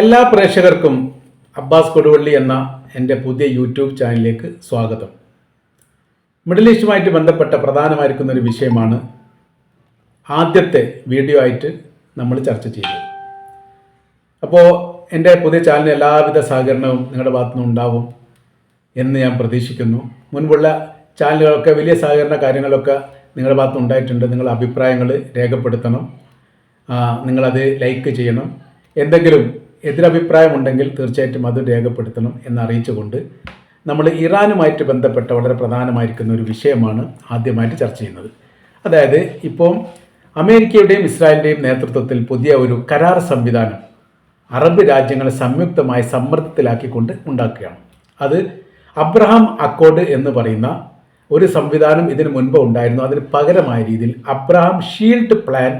എല്ലാ പ്രേക്ഷകർക്കും അബ്ബാസ് കൊടുവള്ളി എന്ന എൻ്റെ പുതിയ യൂട്യൂബ് ചാനലിലേക്ക് സ്വാഗതം. മിഡിൽ ഈസ്റ്റുമായിട്ട് ബന്ധപ്പെട്ട പ്രധാനമായിരിക്കുന്ന ഒരു വിഷയമാണ് ആദ്യത്തെ വീഡിയോ ആയിട്ട് നമ്മൾ ചർച്ച ചെയ്തത്. അപ്പോൾ എൻ്റെ പുതിയ ചാനലിന് എല്ലാവിധ സഹകരണവും നിങ്ങളുടെ ഭാഗത്തുനിന്ന് ഉണ്ടാവും എന്ന് ഞാൻ പ്രതീക്ഷിക്കുന്നു. മുൻപുള്ള ചാനലുകളൊക്കെ വലിയ സഹകരണ കാര്യങ്ങളൊക്കെ നിങ്ങളുടെ ഭാഗത്തുനിന്ന് ഉണ്ടായിട്ടുണ്ട്. നിങ്ങളുടെ അഭിപ്രായങ്ങൾ രേഖപ്പെടുത്തണം, നിങ്ങളത് ലൈക്ക് ചെയ്യണം. എന്തെങ്കിലും എതിരഭിപ്രായമുണ്ടെങ്കിൽ തീർച്ചയായിട്ടും അത് രേഖപ്പെടുത്തണം എന്നറിയിച്ചുകൊണ്ട് നമ്മൾ ഇറാനുമായിട്ട് ബന്ധപ്പെട്ട വളരെ പ്രധാനമായിരിക്കുന്ന ഒരു വിഷയമാണ് ആദ്യമായിട്ട് ചർച്ച ചെയ്യുന്നത്. അതായത് ഇപ്പോൾ അമേരിക്കയുടെയും ഇസ്രായേലിൻ്റെയും നേതൃത്വത്തിൽ പുതിയ ഒരു കരാർ സംവിധാനം അറബ് രാജ്യങ്ങളെ സംയുക്തമായി സമ്മർദ്ദത്തിലാക്കിക്കൊണ്ട് ഉണ്ടാക്കുകയാണ്. അത് അബ്രഹാം അക്കോർഡ് എന്ന് പറയുന്ന ഒരു സംവിധാനം ഇതിനു മുൻപ് ഉണ്ടായിരുന്നു. അതിന് പകരമായ രീതിയിൽ അബ്രഹാം ഷീൽഡ് പ്ലാൻ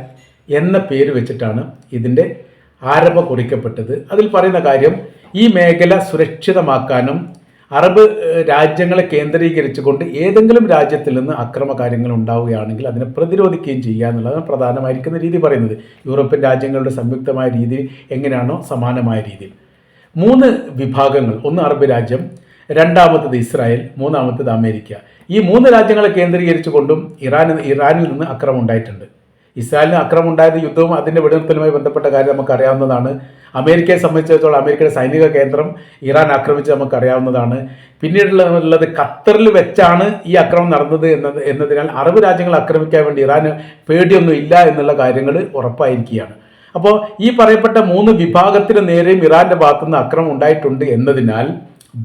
എന്ന പേര് വെച്ചിട്ടാണ് ഇതിൻ്റെ ആരംഭം കുറിക്കപ്പെട്ടത്. അതിൽ പറയുന്ന കാര്യം ഈ മേഖല സുരക്ഷിതമാക്കാനും അറബ് രാജ്യങ്ങളെ കേന്ദ്രീകരിച്ചുകൊണ്ട് ഏതെങ്കിലും രാജ്യത്തിൽ നിന്ന് അക്രമ കാര്യങ്ങൾ ഉണ്ടാവുകയാണെങ്കിൽ അതിനെ പ്രതിരോധിക്കുകയും ചെയ്യുക എന്നുള്ളതാണ് പ്രധാനമായിരിക്കുന്ന രീതി പറയുന്നത്. യൂറോപ്യൻ രാജ്യങ്ങളുടെ സംയുക്തമായ രീതി എങ്ങനെയാണോ സമാനമായ രീതിയിൽ 3 വിഭാഗങ്ങൾ, ഒന്ന് അറബ് രാജ്യം, രണ്ടാമത്തത് ഇസ്രായേൽ, മൂന്നാമത്തത് അമേരിക്ക. ഈ 3 രാജ്യങ്ങളെ കേന്ദ്രീകരിച്ചുകൊണ്ടും ഇറാനിൽ നിന്ന് അക്രമം ഉണ്ടായിട്ടുണ്ട്. ഇസ്രായേലിന് അക്രമം ഉണ്ടായത് യുദ്ധവും അതിൻ്റെ വെടിനിർത്തലുമായി ബന്ധപ്പെട്ട കാര്യം നമുക്കറിയാവുന്നതാണ്. അമേരിക്കയെ സംബന്ധിച്ചിടത്തോളം അമേരിക്കയുടെ സൈനിക കേന്ദ്രം ഇറാൻ ആക്രമിച്ച് നമുക്കറിയാവുന്നതാണ്. പിന്നീടുള്ളത് ഖത്തറിൽ വെച്ചാണ് ഈ അക്രമം നടന്നത് എന്നതിനാൽ അറബ് രാജ്യങ്ങൾ ആക്രമിക്കാൻ വേണ്ടി ഇറാന് പേടിയൊന്നും ഇല്ല എന്നുള്ള കാര്യങ്ങൾ ഉറപ്പായിരിക്കുകയാണ്. അപ്പോൾ ഈ പറയപ്പെട്ട 3 വിഭാഗത്തിന് നേരെയും ഇറാൻ്റെ ഭാഗത്തുനിന്ന് അക്രമം ഉണ്ടായിട്ടുണ്ട് എന്നതിനാൽ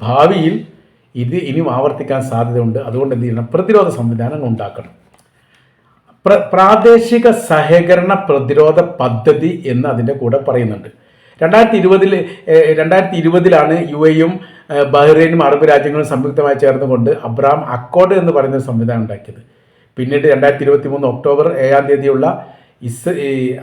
ഭാവിയിൽ ഇത് ഇനിയും ആവർത്തിക്കാൻ സാധ്യതയുണ്ട്. അതുകൊണ്ട് എന്ത് ചെയ്യണം? പ്രതിരോധ സംവിധാനങ്ങൾ ഉണ്ടാക്കണം. പ്രാദേശിക സഹകരണ പ്രതിരോധ പദ്ധതി എന്ന് അതിൻ്റെ കൂടെ പറയുന്നുണ്ട്. 2020 യുഎയും ബഹ്റൈനും അറബ് രാജ്യങ്ങളും സംയുക്തമായി ചേർന്നുകൊണ്ട് അബ്രഹാം അക്കോർഡ് എന്ന് പറയുന്ന സംവിധാനം ഉണ്ടാക്കിയത്. പിന്നീട് 2023 ഒക്ടോബർ 7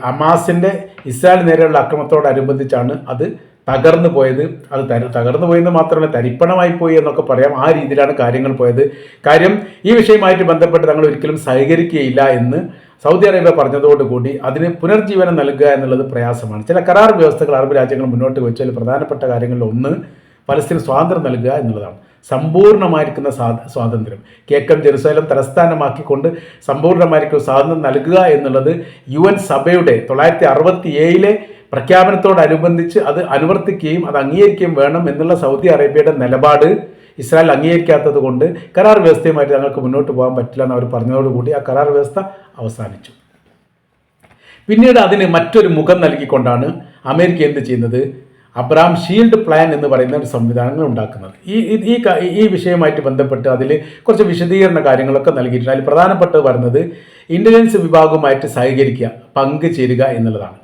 ഹമാസിൻ്റെ ഇസ്രായേൽ നേരെയുള്ള അക്രമത്തോടനുബന്ധിച്ചാണ് അത് തകർന്നു പോയത്. അത് തകർന്നു പോയെന്ന് മാത്രമല്ല, തരിപ്പണമായി പോയി എന്നൊക്കെ പറയാം. ആ രീതിയിലാണ് കാര്യങ്ങൾ പോയത്. കാര്യം ഈ വിഷയമായിട്ട് ബന്ധപ്പെട്ട് തങ്ങൾ ഒരിക്കലും സഹകരിക്കുകയില്ല എന്ന് സൗദി അറേബ്യ പറഞ്ഞതോടുകൂടി അതിന് പുനർജീവനം നൽകുക എന്നുള്ളത് പ്രയാസമാണ്. ചില കരാർ വ്യവസ്ഥകൾ അറബ് രാജ്യങ്ങൾ മുന്നോട്ട് വെച്ചാൽ പ്രധാനപ്പെട്ട കാര്യങ്ങളിൽ ഒന്ന് പലസ്തീന് സ്വാതന്ത്ര്യം നൽകുക എന്നുള്ളതാണ്. സമ്പൂർണ്ണമായിരിക്കുന്ന സ്വാതന്ത്ര്യം, കിഴക്കൻ ജെറുസലേം തലസ്ഥാനമാക്കിക്കൊണ്ട് സമ്പൂർണ്ണമായിരിക്കുന്ന സ്വാതന്ത്ര്യം നൽകുക എന്നുള്ളത് UN സഭയുടെ 1967 പ്രഖ്യാപനത്തോടനുബന്ധിച്ച് അത് അനുവർത്തിക്കുകയും അത് അംഗീകരിക്കുകയും വേണം എന്നുള്ള സൗദി അറേബ്യയുടെ നിലപാട് ഇസ്രായേൽ അംഗീകരിക്കാത്തത് കൊണ്ട് കരാർ വ്യവസ്ഥയുമായിട്ട് ഞങ്ങൾക്ക് മുന്നോട്ട് പോകാൻ പറ്റില്ല എന്ന് അവർ പറഞ്ഞതോടുകൂടി ആ കരാർ വ്യവസ്ഥ അവസാനിച്ചു. പിന്നീട് അതിന് മറ്റൊരു മുഖം നൽകിക്കൊണ്ടാണ് അമേരിക്ക എന്ത് ചെയ്യുന്നത്? അബ്രഹാം ഷീൽഡ് പ്ലാൻ എന്ന് പറയുന്ന ഒരു സംവിധാനങ്ങൾ ഉണ്ടാക്കുന്നത്. ഈ വിഷയമായിട്ട് ബന്ധപ്പെട്ട് അതിൽ കുറച്ച് വിശദീകരണ കാര്യങ്ങളൊക്കെ നൽകിയിട്ടുണ്ട്. അതിൽ പ്രധാനപ്പെട്ടത് പറയുന്നത് ഇൻ്റലിജൻസ് വിഭാഗവുമായിട്ട് സഹകരിക്കുക, പങ്കുചേരുക എന്നുള്ളതാണ്.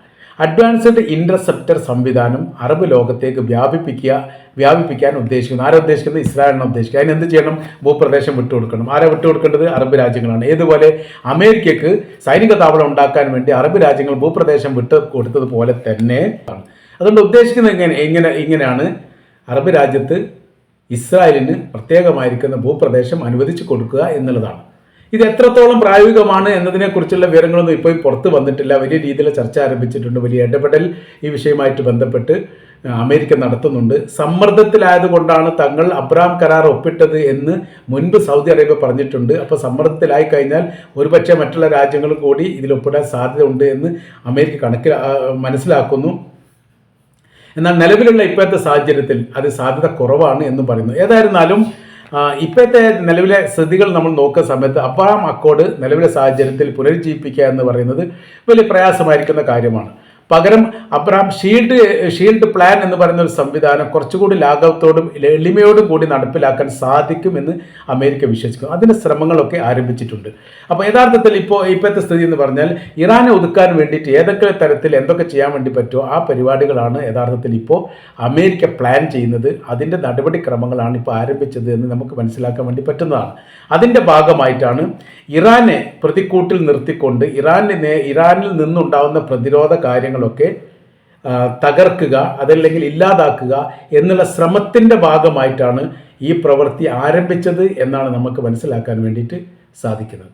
അഡ്വാൻസ്ഡ് ഇൻ്റർസെപ്റ്റർ സംവിധാനം അറബ് ലോകത്തേക്ക് വ്യാപിപ്പിക്കാൻ ഉദ്ദേശിക്കുന്നു. ആരെ ഉദ്ദേശിക്കുന്നത്? ഇസ്രായേലിനെ ഉദ്ദേശിക്കുക. അതിന് എന്ത് ചെയ്യണം? ഭൂപ്രദേശം വിട്ടുകൊടുക്കണം. ആരെ വിട്ടുകൊടുക്കേണ്ടത്? അറബ് രാജ്യങ്ങളാണ്. ഏതുപോലെ അമേരിക്കക്ക് സൈനിക താവളം ഉണ്ടാക്കാൻ വേണ്ടി അറബ് രാജ്യങ്ങൾ ഭൂപ്രദേശം വിട്ടു കൊടുത്തതുപോലെ തന്നെ ആണ്. അതുകൊണ്ട് ഉദ്ദേശിക്കുന്നത് ഇങ്ങനെയാണ് അറബ് രാജ്യത്ത് ഇസ്രായേലിന് പ്രത്യേകമായിരിക്കുന്ന ഭൂപ്രദേശം അനുവദിച്ചു കൊടുക്കുക എന്നുള്ളതാണ്. ഇത് എത്രത്തോളം പ്രായോഗികമാണ് എന്നതിനെക്കുറിച്ചുള്ള വിവരങ്ങളൊന്നും ഇപ്പോഴും പുറത്ത് വന്നിട്ടില്ല. വലിയ രീതിയിൽ ചർച്ച ആരംഭിച്ചിട്ടുണ്ട്. വലിയ ഇടപെടൽ ഈ വിഷയമായിട്ട് ബന്ധപ്പെട്ട് അമേരിക്ക നടത്തുന്നുണ്ട്. സമ്മർദ്ദത്തിലായതുകൊണ്ടാണ് തങ്ങൾ അബ്രഹാം കരാർ ഒപ്പിട്ടത് എന്ന് മുൻപ് സൗദി അറേബ്യ പറഞ്ഞിട്ടുണ്ട്. അപ്പോൾ സമ്മർദ്ദത്തിലായി കഴിഞ്ഞാൽ ഒരുപക്ഷെ മറ്റുള്ള രാജ്യങ്ങൾ കൂടി ഇതിൽ ഒപ്പിടാൻ സാധ്യതയുണ്ട് എന്ന് അമേരിക്ക മനസ്സിലാക്കുന്നു. എന്നാൽ നിലവിലുള്ള ഇപ്പോഴത്തെ സാഹചര്യത്തിൽ അത് സാധ്യത കുറവാണ് എന്ന് പറയുന്നു. ഏതായിരുന്നാലും ഇപ്പോഴത്തെ നിലവിലെ സ്ഥിതികൾ നമ്മൾ നോക്കുന്ന സമയത്ത് അബ്രഹാം അക്കോർഡ് നിലവിലെ സാഹചര്യത്തിൽ പുനരുജ്ജീവിപ്പിക്കുക എന്ന് പറയുന്നത് വലിയ പ്രയാസമായിരിക്കുന്ന കാര്യമാണ്. പകരം അബ്രഹാം ഷീൽഡ് പ്ലാൻ എന്ന് പറയുന്ന ഒരു സംവിധാനം കുറച്ചുകൂടി ലാഘവത്തോടും എളിമയോടും കൂടി നടപ്പിലാക്കാൻ സാധിക്കുമെന്ന് അമേരിക്ക വിശ്വസിക്കുന്നു. അതിൻ്റെ ശ്രമങ്ങളൊക്കെ ആരംഭിച്ചിട്ടുണ്ട്. അപ്പോൾ യഥാർത്ഥത്തിൽ ഇപ്പോഴത്തെ സ്ഥിതി എന്ന് പറഞ്ഞാൽ ഇറാനെ ഒതുക്കാൻ വേണ്ടിയിട്ട് ഏതൊക്കെ തരത്തിൽ എന്തൊക്കെ ചെയ്യാൻ വേണ്ടി പറ്റുമോ ആ പരിപാടികളാണ് യഥാർത്ഥത്തിൽ ഇപ്പോൾ അമേരിക്ക പ്ലാൻ ചെയ്യുന്നത്. അതിൻ്റെ നടപടിക്രമങ്ങളാണ് ഇപ്പോൾ ആരംഭിച്ചത് എന്ന് നമുക്ക് മനസ്സിലാക്കാൻ വേണ്ടി പറ്റുന്നതാണ്. അതിൻ്റെ ഭാഗമായിട്ടാണ് ഇറാനെ പ്രതിക്കൂട്ടിൽ നിർത്തിക്കൊണ്ട് ഇറാനിൽ നിന്നുണ്ടാകുന്ന പ്രതിരോധ കാര്യങ്ങളൊക്കെ തകർക്കുക, അതല്ലെങ്കിൽ ഇല്ലാതാക്കുക എന്നുള്ള ശ്രമത്തിൻ്റെ ഭാഗമായിട്ടാണ് ഈ പ്രവൃത്തി ആരംഭിച്ചത് എന്നാണ് നമുക്ക് മനസ്സിലാക്കാൻ വേണ്ടിയിട്ട് സാധിക്കുന്നത്.